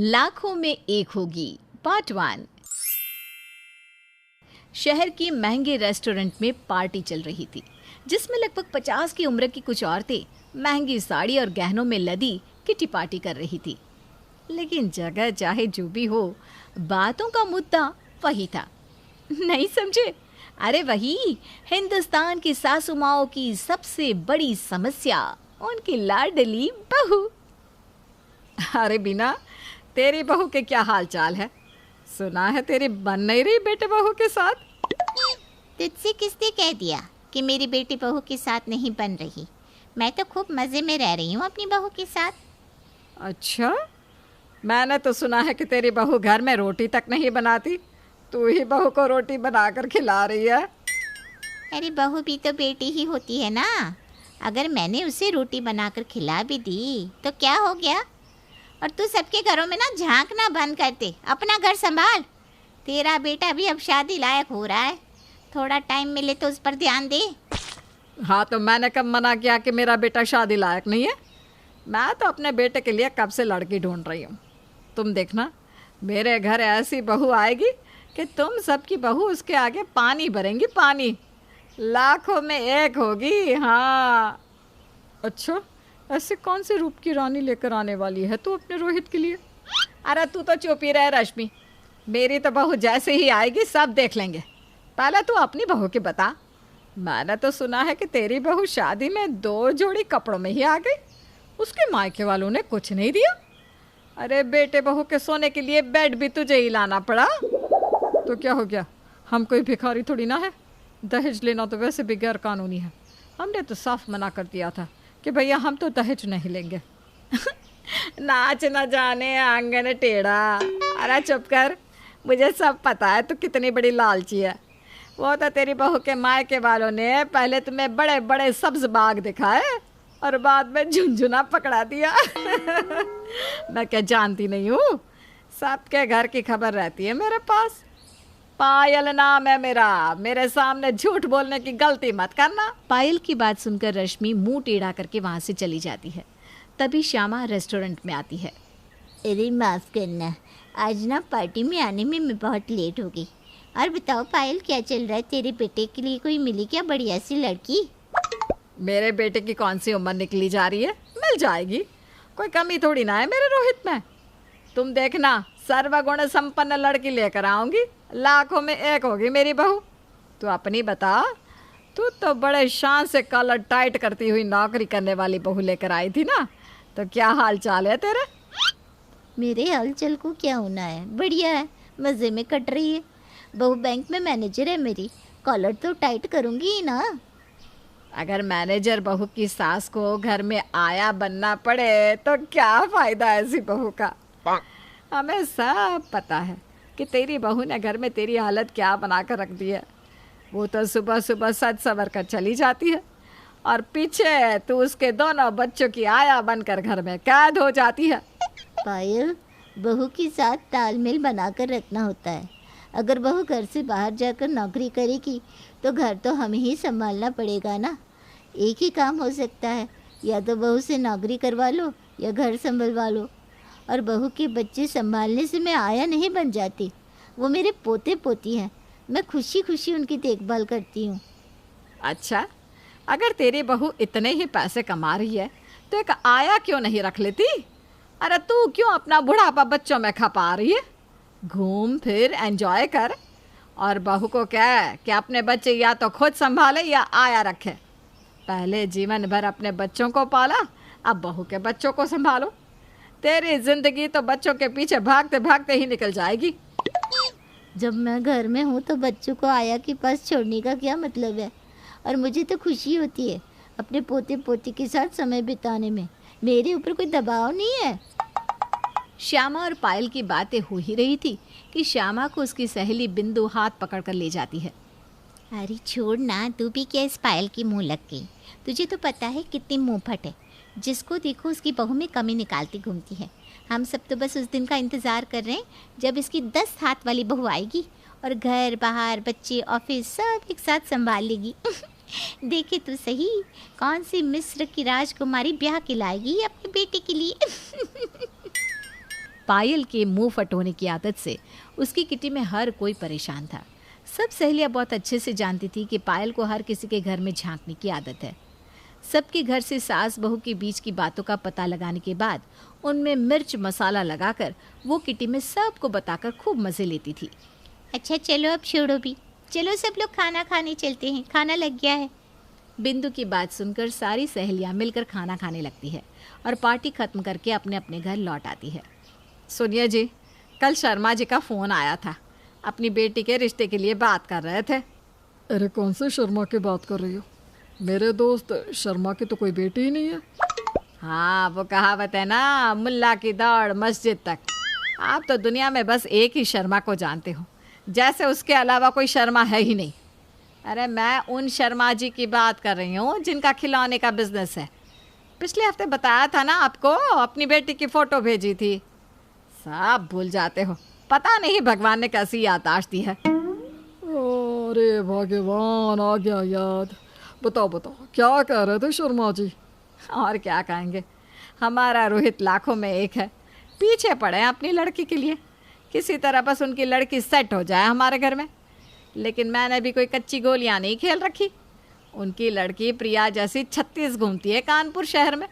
लाखों में एक होगी पार्ट 1। शहर की महंगे रेस्टोरेंट में पार्टी चल रही थी, जिसमें लगभग 50 की उम्र की कुछ औरतें महंगी साड़ी और गहनों में लदी किटी पार्टी कर रही थी। लेकिन जगह चाहे जो भी हो, बातों का मुद्दा वही था। नहीं समझे? अरे वही हिंदुस्तान की सासू माओं की सबसे बड़ी समस्या, उनकी लाडली बहू। अरे बीना, तेरी बहू के क्या हाल चाल है? सुना है तेरी बन नहीं रही बेटे बहू के साथ। तुझसे किसने कह दिया कि मेरी बेटी बहू के साथ नहीं बन रही? मैं तो खूब मज़े में रह रही हूँ अपनी बहू के साथ। अच्छा, मैंने तो सुना है कि तेरी बहू घर में रोटी तक नहीं बनाती, तू ही बहू को रोटी बनाकर खिला रही है। अरे बहू भी तो बेटी ही होती है ना। अगर मैंने उसे रोटी बनाकर खिला भी दी तो क्या हो गया? और तू सबके घरों में ना झांकना बंद करते, अपना घर संभाल। तेरा बेटा भी अब शादी लायक हो रहा है, थोड़ा टाइम मिले तो उस पर ध्यान दे। हाँ, तो मैंने कब मना किया कि मेरा बेटा शादी लायक नहीं है? मैं तो अपने बेटे के लिए कब से लड़की ढूंढ रही हूँ। तुम देखना, मेरे घर ऐसी बहू आएगी कि तुम सबकी बहू उसके आगे पानी भरेंगी, पानी। लाखों में एक होगी। हाँ। अच्छा, ऐसे कौन से रूप की रानी लेकर आने वाली है तू अपने रोहित के लिए? अरे तू तो चुप ही रह रश्मि, मेरी तो बहू जैसे ही आएगी सब देख लेंगे। पहले तू अपनी बहू की बता। मैंने तो सुना है कि तेरी बहू शादी में 2 जोड़ी कपड़ों में ही आ गई, उसके मायके वालों ने कुछ नहीं दिया। अरे बेटे बहू के सोने के लिए बेड भी तुझे ही लाना पड़ा। तो क्या हो गया, हम कोई भिखारी थोड़ी ना है। दहेज लेना तो वैसे भी गैर कानूनी है। हमने तो साफ मना कर दिया था कि भैया हम तो दहेज नहीं लेंगे। नाच न जाने आंगन टेढ़ा। अरे चुप कर, मुझे सब पता है तू कितनी बड़ी लालची है। वो तो तेरी बहू के मायके वालों ने पहले तुम्हें बड़े बड़े सब्ज बाग दिखाए और बाद में झुनझुना पकड़ा दिया। मैं क्या जानती नहीं हूँ? सबके घर की खबर रहती है मेरे पास। पायल नाम है मेरा, मेरे सामने झूठ बोलने की गलती मत करना। पायल की बात सुनकर रश्मि मुंह टेढ़ा करके वहां से चली जाती है। तभी श्यामा रेस्टोरेंट में आती है। अरे माफ़ करना, आज ना पार्टी में आने में मैं बहुत लेट हो गई। और बताओ पायल, क्या चल रहा है? तेरे बेटे के लिए कोई मिली क्या बढ़िया सी लड़की? मेरे बेटे की कौन सी उम्र निकली जा रही है? मिल जाएगी, कोई कमी थोड़ी ना है मेरे रोहित में। तुम देखना, सर्वगुण संपन्न लड़की लेकर आऊंगी, लाखों में एक होगी मेरी बहू। तू अपनी बता, तू तो बड़े शान से कॉलर टाइट करती हुई नौकरी करने वाली बहू लेकर आई थी ना, तो क्या हाल चाल है तेरे? मेरे हलचल को क्या होना है, बढ़िया है, मज़े में कट रही है। बहू बैंक में मैनेजर है मेरी, कॉलर तो टाइट करूँगी ही ना। अगर मैनेजर बहू की सास को घर में आया बनना पड़े तो क्या फ़ायदा ऐसी बहू का? हमें सब पता है कि तेरी बहू ने घर में तेरी हालत क्या बना कर रख दी है। वो तो सुबह सुबह सज सवर कर चली जाती है और पीछे तू उसके दोनों बच्चों की आया बनकर घर में कैद हो जाती है। पायल, बहू के साथ तालमेल बनाकर रखना होता है। अगर बहू घर से बाहर जाकर नौकरी करेगी तो घर तो हमें ही संभालना पड़ेगा ना। एक ही काम हो सकता है, या तो बहू से नौकरी करवा लो या घर संभलवा लो। और बहू के बच्चे संभालने से मैं आया नहीं बन जाती, वो मेरे पोते पोती हैं, मैं खुशी खुशी उनकी देखभाल करती हूँ। अच्छा, अगर तेरी बहू इतने ही पैसे कमा रही है तो एक आया क्यों नहीं रख लेती? अरे तू क्यों अपना बुढ़ापा बच्चों में खपा रही है? घूम फिर एंजॉय कर, और बहू को कह कि अपने बच्चे या तो खुद संभाले या आया रखे। पहले जीवन भर अपने बच्चों को पाला, अब बहू के बच्चों को संभालो। तेरी जिंदगी तो बच्चों के पीछे भागते भागते ही निकल जाएगी। जब मैं घर में हूँ तो बच्चों को आया के पास छोड़ने का क्या मतलब है? और मुझे तो खुशी होती है अपने पोते पोती के साथ समय बिताने में, मेरे ऊपर कोई दबाव नहीं है। श्यामा और पायल की बातें हो ही रही थी कि श्यामा को उसकी सहेली बिंदु हाथ पकड़ कर ले जाती है। अरे छोड़ ना, तू भी क्या इस पायल की मुँह लग गई? तुझे तो पता है कितनी मुँहफट है, जिसको देखो उसकी बहू में कमी निकालती घूमती है। हम सब तो बस उस दिन का इंतज़ार कर रहे हैं जब इसकी 10 हाथ वाली बहू आएगी और घर बाहर बच्चे ऑफिस सब एक साथ संभाल लेगी। देखे तो सही, कौन सी मिस्र की राजकुमारी ब्याह के लाएगी अपने बेटे के लिए। पायल के मुंह फटोने की आदत से उसकी किटी में हर कोई परेशान था। सब सहेलियां बहुत अच्छे से जानती थी कि पायल को हर किसी के घर में झांकने की आदत है। सबके घर से सास बहू के बीच की बातों का पता लगाने के बाद उनमें मिर्च मसाला लगाकर वो किटी में सबको बताकर खूब मज़े लेती थी। अच्छा चलो अब छोड़ो भी, चलो सब लोग खाना खाने चलते हैं, खाना लग गया है। बिंदु की बात सुनकर सारी सहेलियां मिलकर खाना खाने लगती है और पार्टी खत्म करके अपने अपने घर लौट आती है। सुनिए जी, कल शर्मा जी का फ़ोन आया था, अपनी बेटी के रिश्ते के लिए बात कर रहे थे। अरे कौन से शर्मा की बात कर रही हो? मेरे दोस्त शर्मा की तो कोई बेटी ही नहीं है। हाँ, वो कहावत है ना, मुल्ला की दौड़ मस्जिद तक। आप तो दुनिया में बस एक ही शर्मा को जानते हो, जैसे उसके अलावा कोई शर्मा है ही नहीं। अरे मैं उन शर्मा जी की बात कर रही हूँ जिनका खिलौने का बिजनेस है। पिछले हफ्ते बताया था ना आपको, अपनी बेटी की फ़ोटो भेजी थी। सब भूल जाते हो, पता नहीं भगवान ने कैसी याददाश्त दी है। अरे भगवान, आ गया याद। बताओ बताओ, क्या कह रहे थे शर्मा जी? और क्या कहेंगे, हमारा रोहित लाखों में एक है, पीछे पड़े हैं अपनी लड़की के लिए। किसी तरह बस उनकी लड़की सेट हो जाए हमारे घर में। लेकिन मैंने भी कोई कच्ची गोलियां नहीं खेल रखी। उनकी लड़की प्रिया जैसी 36 घूमती है कानपुर शहर में।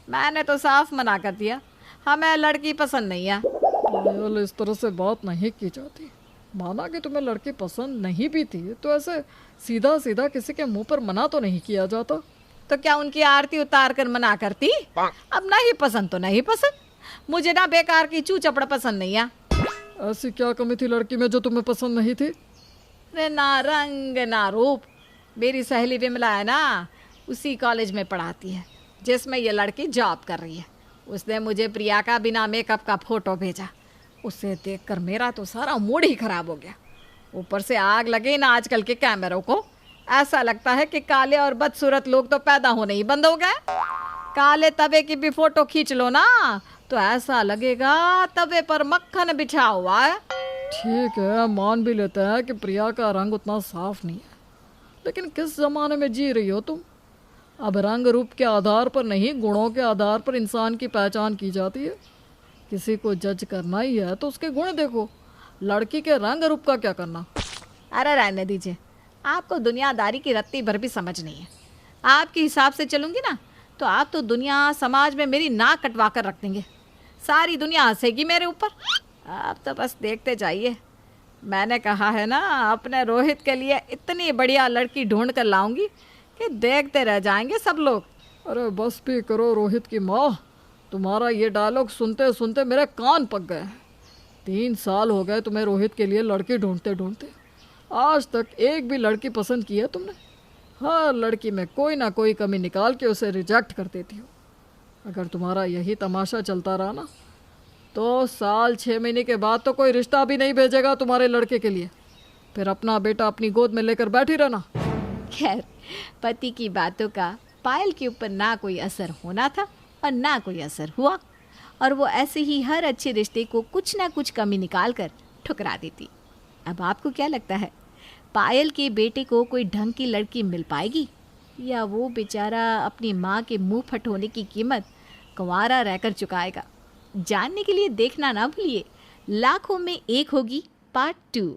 मैंने तो साफ मना कर दिया, हमें लड़की पसंद नहीं है। पायल, इस तरह से बात नहीं की जाती। माना कि तुम्हें लड़की पसंद नहीं भी थी, तो ऐसे सीधा सीधा किसी के मुंह पर मना तो नहीं किया जाता। तो क्या उनकी आरती उतार कर मना करती? अब नहीं पसंद तो नहीं पसंद, मुझे ना बेकार की चू चपड़ पसंद नहीं है। ऐसी क्या कमी थी लड़की में जो तुम्हें पसंद नहीं थी? अरे ना रंग ना रूप। मेरी सहेली विमला है ना, उसी कॉलेज में पढ़ाती है जिसमें ये लड़की जॉब कर रही है। उसने मुझे प्रिया का बिना मेकअप का फ़ोटो भेजा। उसे देखकर मेरा तो सारा मूड ही ख़राब हो गया। ऊपर से आग लगे ना आजकल के कैमरों को, ऐसा लगता है कि काले और बदसूरत लोग तो पैदा होने ही बंद हो गए। काले तवे की भी फ़ोटो खींच लो ना तो ऐसा लगेगा तवे पर मक्खन बिछा हुआ है। ठीक है, मान भी लेते हैं कि प्रिया का रंग उतना साफ नहीं है, लेकिन किस ज़माने में जी रही हो तुम? अब रंग रूप के आधार पर नहीं, गुणों के आधार पर इंसान की पहचान की जाती है। किसी को जज करना ही है तो उसके गुण देखो, लड़की के रंग रूप का क्या करना। अरे रहने दीजिए, आपको दुनियादारी की रत्ती भर भी समझ नहीं है। आपके हिसाब से चलूँगी ना तो आप तो दुनिया समाज में मेरी नाक कटवा कर रख देंगे। सारी दुनिया हंसेगी मेरे ऊपर। आप तो बस देखते जाइए। मैंने कहा है ना, अपने रोहित के लिए इतनी बढ़िया लड़की ढूंढ कर लाऊंगी कि देखते रह जाएंगे सब लोग। अरे बस भी करो रोहित की माँ, तुम्हारा ये डायलॉग सुनते सुनते मेरे कान पक गए। 3 साल हो गए तुम्हें रोहित के लिए लड़की ढूंढते ढूंढते, आज तक एक भी लड़की पसंद की है तुमने? हर लड़की में कोई ना कोई कमी निकाल के उसे रिजेक्ट कर देती हो। अगर तुम्हारा यही तमाशा चलता रहा ना तो साल 6 महीने के बाद तो कोई रिश्ता भी नहीं भेजेगा तुम्हारे लड़के के लिए। फिर अपना बेटा अपनी गोद में लेकर बैठी रहना। खैर, पति की बातों का पायल के ऊपर ना कोई असर होना था और ना कोई असर हुआ, और वो ऐसे ही हर अच्छे रिश्ते को कुछ ना कुछ कमी निकाल कर ठुकरा देती। अब आपको क्या लगता है, पायल के बेटे को कोई ढंग की लड़की मिल पाएगी, या वो बेचारा अपनी माँ के मुंह फट होने की कीमत कुंवारा रहकर चुकाएगा? जानने के लिए देखना ना भूलिए लाखों में एक होगी पार्ट 2।